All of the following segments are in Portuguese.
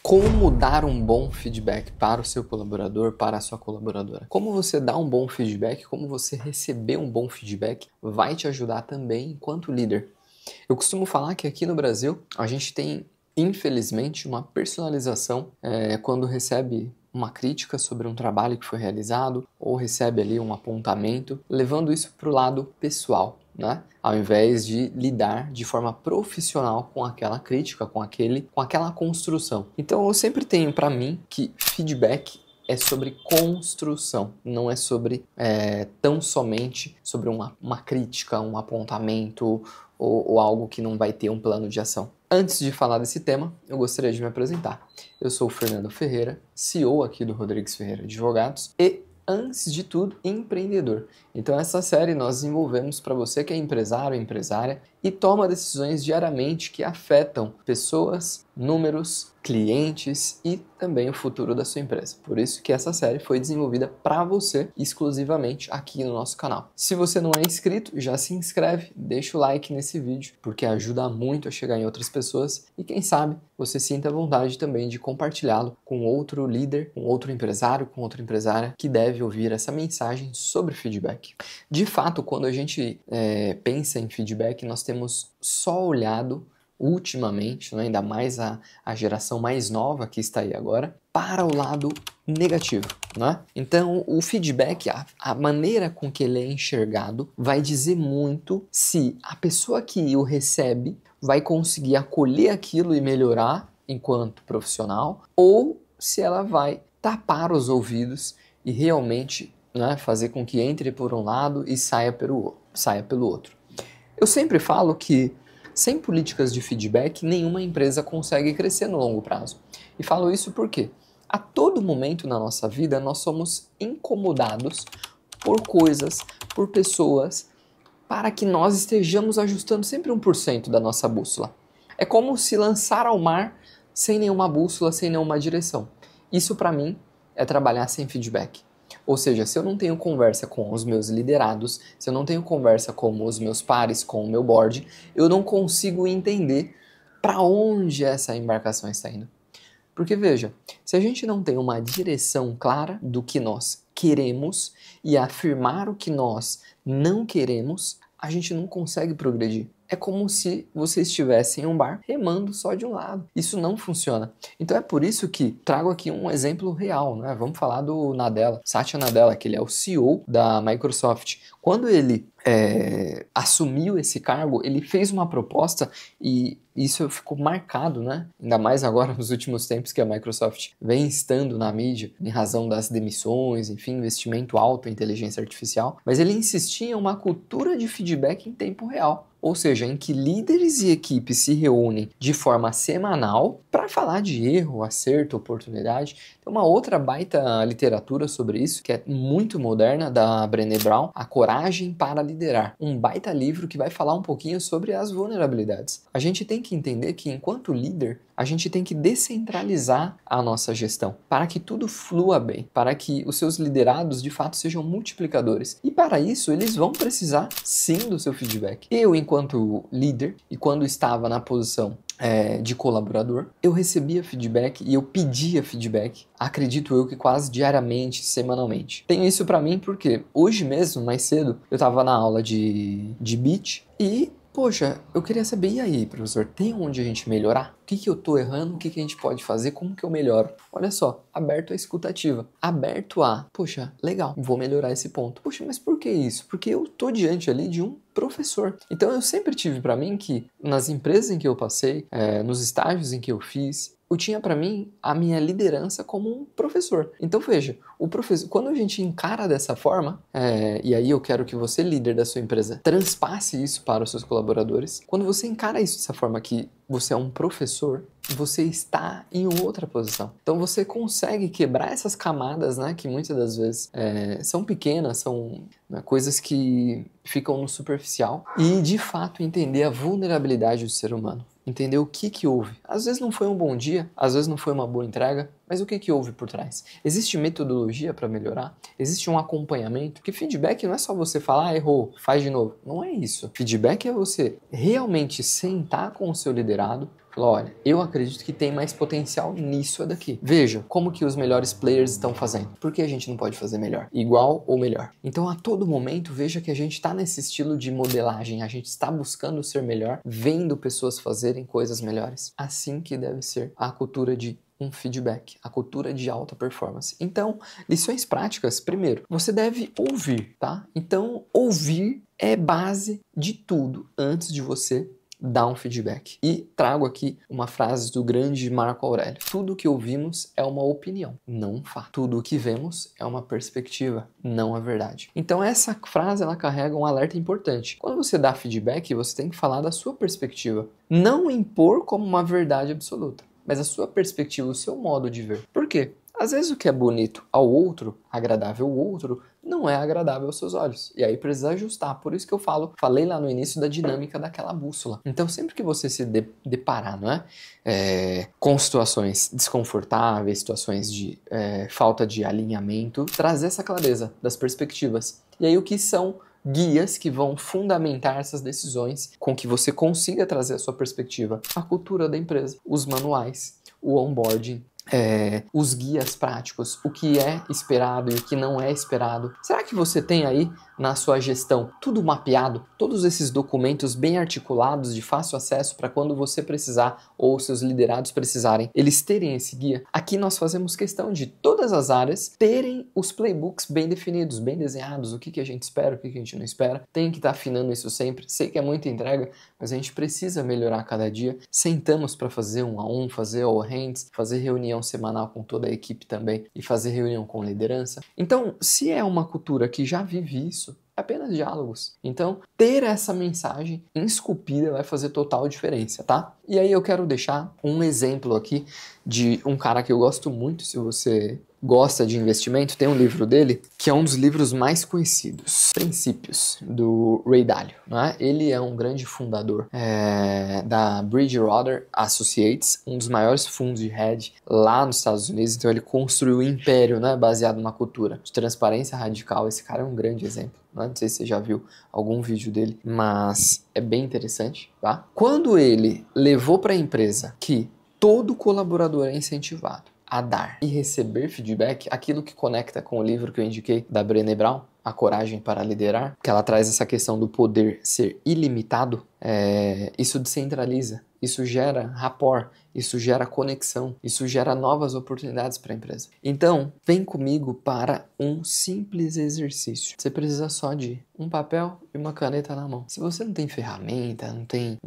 Como dar um bom feedback para o seu colaborador, para a sua colaboradora? Como você dá um bom feedback, como você receber um bom feedback, vai te ajudar também enquanto líder. Eu costumo falar que aqui no Brasil a gente tem, infelizmente, uma personalização quando recebe uma crítica sobre um trabalho que foi realizado ou recebe ali um apontamento, levando isso para o lado pessoal, né? Ao invés de lidar de forma profissional com aquela crítica, com aquela construção. Então eu sempre tenho para mim que feedback é sobre construção, não é sobre tão somente sobre uma crítica, um apontamento ou algo que não vai ter um plano de ação. Antes de falar desse tema, eu gostaria de me apresentar. Eu sou o Fernando Ferreira, CEO aqui do Rodrigues Ferreira Advogados e, antes de tudo, empreendedor. Então essa série nós desenvolvemos para você que é empresário ou empresária e toma decisões diariamente que afetam pessoas, números, clientes e também o futuro da sua empresa. Por isso que essa série foi desenvolvida para você exclusivamente aqui no nosso canal. Se você não é inscrito, já se inscreve, deixa o like nesse vídeo, porque ajuda muito a chegar em outras pessoas e quem sabe você sinta vontade também de compartilhá-lo com outro líder, com outro empresário, com outra empresária que deve ouvir essa mensagem sobre feedback. De fato, quando a gente pensa em feedback, nós temos só olhado ultimamente, né, ainda mais a geração mais nova que está aí agora, para o lado negativo, né? Então, o feedback, a maneira com que ele é enxergado, vai dizer muito se a pessoa que o recebe vai conseguir acolher aquilo e melhorar enquanto profissional, ou se ela vai tapar os ouvidos e realmente, né, fazer com que entre por um lado e saia pelo outro. Eu sempre falo que sem políticas de feedback, nenhuma empresa consegue crescer no longo prazo. E falo isso porque a todo momento na nossa vida nós somos incomodados por coisas, por pessoas, para que nós estejamos ajustando sempre 1% da nossa bússola. É como se lançar ao mar sem nenhuma bússola, sem nenhuma direção. Isso para mim é trabalhar sem feedback. Ou seja, se eu não tenho conversa com os meus liderados, se eu não tenho conversa com os meus pares, com o meu board, eu não consigo entender para onde essa embarcação está indo. Porque veja, se a gente não tem uma direção clara do que nós queremos e afirmar o que nós não queremos, a gente não consegue progredir. É como se você estivesse em um bar remando só de um lado. Isso não funciona. Então é por isso que trago aqui um exemplo real, né? Vamos falar do Nadella, Satya Nadella, que ele é o CEO da Microsoft. Quando ele assumiu esse cargo, ele fez uma proposta e isso ficou marcado, né? Ainda mais agora nos últimos tempos que a Microsoft vem estando na mídia em razão das demissões, enfim, investimento alto em inteligência artificial. Mas ele insistia em uma cultura de feedback em tempo real. Ou seja, em que líderes e equipes se reúnem de forma semanal para falar de erro, acerto, oportunidade. Tem uma outra baita literatura sobre isso, que é muito moderna, da Brené Brown, A Coragem para Liderar. Um baita livro que vai falar um pouquinho sobre as vulnerabilidades. A gente tem que entender que, enquanto líder, a gente tem que descentralizar a nossa gestão para que tudo flua bem, para que os seus liderados de fato sejam multiplicadores. E para isso, eles vão precisar sim do seu feedback. Eu, enquanto líder, e quando estava na posição de colaborador, eu recebia feedback e eu pedia feedback, acredito eu que quase diariamente, semanalmente. Tenho isso pra mim porque hoje mesmo, mais cedo, eu tava na aula de beat e, poxa, eu queria saber, e aí, professor, tem onde a gente melhorar? O que eu tô errando? O que a gente pode fazer? Como que eu melhoro? Olha só, aberto à escutativa. Aberto a, poxa, legal, vou melhorar esse ponto. Poxa, mas por que isso? Porque eu tô diante ali de um professor. Então eu sempre tive para mim que nas empresas em que eu passei, nos estágios em que eu fiz, eu tinha para mim a minha liderança como um professor. Então veja, o professor, quando a gente encara dessa forma, e aí eu quero que você, líder da sua empresa, transpasse isso para os seus colaboradores. Quando você encara isso dessa forma que você é um professor, você está em outra posição. Então você consegue quebrar essas camadas, né, que muitas das vezes são pequenas, são coisas que ficam no superficial e de fato entender a vulnerabilidade do ser humano. Entender o que houve. Às vezes não foi um bom dia, às vezes não foi uma boa entrega, mas o que houve por trás? Existe metodologia para melhorar? Existe um acompanhamento? Porque feedback não é só você falar, errou, faz de novo. Não é isso. Feedback é você realmente sentar com o seu liderado, Falou, olha, eu acredito que tem mais potencial nisso daqui. Veja como que os melhores players estão fazendo. Por que a gente não pode fazer melhor? Igual ou melhor? Então, a todo momento, veja que a gente está nesse estilo de modelagem. A gente está buscando ser melhor, vendo pessoas fazerem coisas melhores. Assim que deve ser a cultura de um feedback, a cultura de alta performance. Então, lições práticas, primeiro, você deve ouvir, tá? Então, ouvir é base de tudo antes de você dar um feedback. E trago aqui uma frase do grande Marco Aurélio. Tudo que ouvimos é uma opinião, não um fato. Tudo o que vemos é uma perspectiva, não a verdade. Então essa frase, ela carrega um alerta importante. Quando você dá feedback, você tem que falar da sua perspectiva. Não impor como uma verdade absoluta, mas a sua perspectiva, o seu modo de ver. Por quê? Às vezes o que é bonito ao outro, agradável ao outro, não é agradável aos seus olhos. E aí precisa ajustar. Por isso que eu falei lá no início da dinâmica daquela bússola. Então sempre que você se deparar, não é? Com situações desconfortáveis, situações de falta de alinhamento, trazer essa clareza das perspectivas. E aí o que são guias que vão fundamentar essas decisões com que você consiga trazer a sua perspectiva, a cultura da empresa, os manuais, o onboarding, os guias práticos, o que é esperado e o que não é esperado. Será que você tem aí na sua gestão tudo mapeado? Todos esses documentos bem articulados, de fácil acesso para quando você precisar ou seus liderados precisarem, eles terem esse guia? Aqui nós fazemos questão de todas as áreas terem os playbooks bem definidos, bem desenhados, o que a gente espera, o que a gente não espera. Tem que estar afinando isso sempre. Sei que é muita entrega, mas a gente precisa melhorar cada dia. Sentamos para fazer um a um, fazer all hands, fazer reunião semanal com toda a equipe também e fazer reunião com liderança. Então, se é uma cultura que já vive isso, apenas diálogos. Então, ter essa mensagem esculpida vai fazer total diferença, tá? E aí eu quero deixar um exemplo aqui de um cara que eu gosto muito. Se você gosta de investimento, tem um livro dele que é um dos livros mais conhecidos, Princípios, do Ray Dalio, né? Ele é um grande fundador da Bridgewater Associates, um dos maiores fundos de hedge lá nos Estados Unidos. Então ele construiu um império, né, baseado numa cultura de transparência radical. Esse cara é um grande exemplo. Não sei se você já viu algum vídeo dele, mas é bem interessante, tá? Quando ele levou para a empresa que todo colaborador é incentivado a dar e receber feedback, aquilo que conecta com o livro que eu indiquei da Brené Brown, A Coragem para Liderar, que ela traz essa questão do poder ser ilimitado, isso descentraliza, isso gera rapport, isso gera conexão, isso gera novas oportunidades para a empresa. Então, vem comigo para um simples exercício. Você precisa só de um papel e uma caneta na mão. Se você não tem ferramenta, não tem,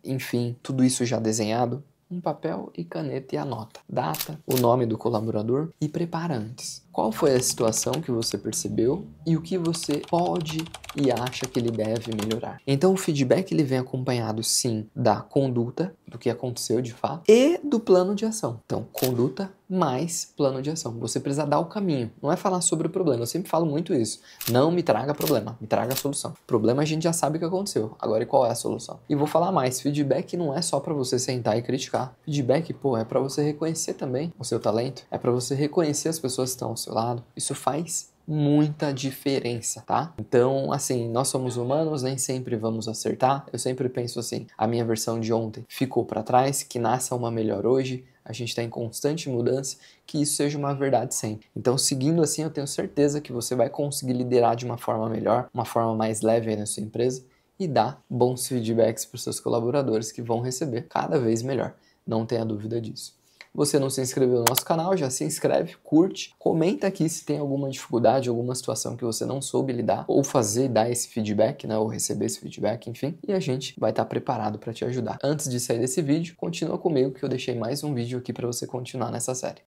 enfim, tudo isso já desenhado, um papel e caneta e anota data, o nome do colaborador e prepara antes. Qual foi a situação que você percebeu e o que você pode e acha que ele deve melhorar? Então o feedback ele vem acompanhado sim da conduta, do que aconteceu de fato, e do plano de ação. Então conduta mais plano de ação. Você precisa dar o caminho, não é falar sobre o problema. Eu sempre falo muito isso. Não me traga problema, me traga a solução. Problema a gente já sabe o que aconteceu. Agora e qual é a solução? E vou falar mais, feedback não é só para você sentar e criticar. Feedback, é para você reconhecer também o seu talento, é para você reconhecer as pessoas que estão ao seu lado. Isso faz muita diferença, tá? Então, assim, nós somos humanos, nem sempre vamos acertar. Eu sempre penso assim, a minha versão de ontem ficou para trás, que nasça uma melhor hoje. A gente está em constante mudança, que isso seja uma verdade sempre. Então, seguindo assim, eu tenho certeza que você vai conseguir liderar de uma forma melhor, uma forma mais leve aí na sua empresa e dar bons feedbacks para os seus colaboradores que vão receber cada vez melhor. Não tenha dúvida disso. Você não se inscreveu no nosso canal, já se inscreve, curte, comenta aqui se tem alguma dificuldade, alguma situação que você não soube lidar, ou fazer, dar esse feedback, né, ou receber esse feedback, enfim, e a gente vai estar preparado para te ajudar. Antes de sair desse vídeo, continua comigo que eu deixei mais um vídeo aqui para você continuar nessa série.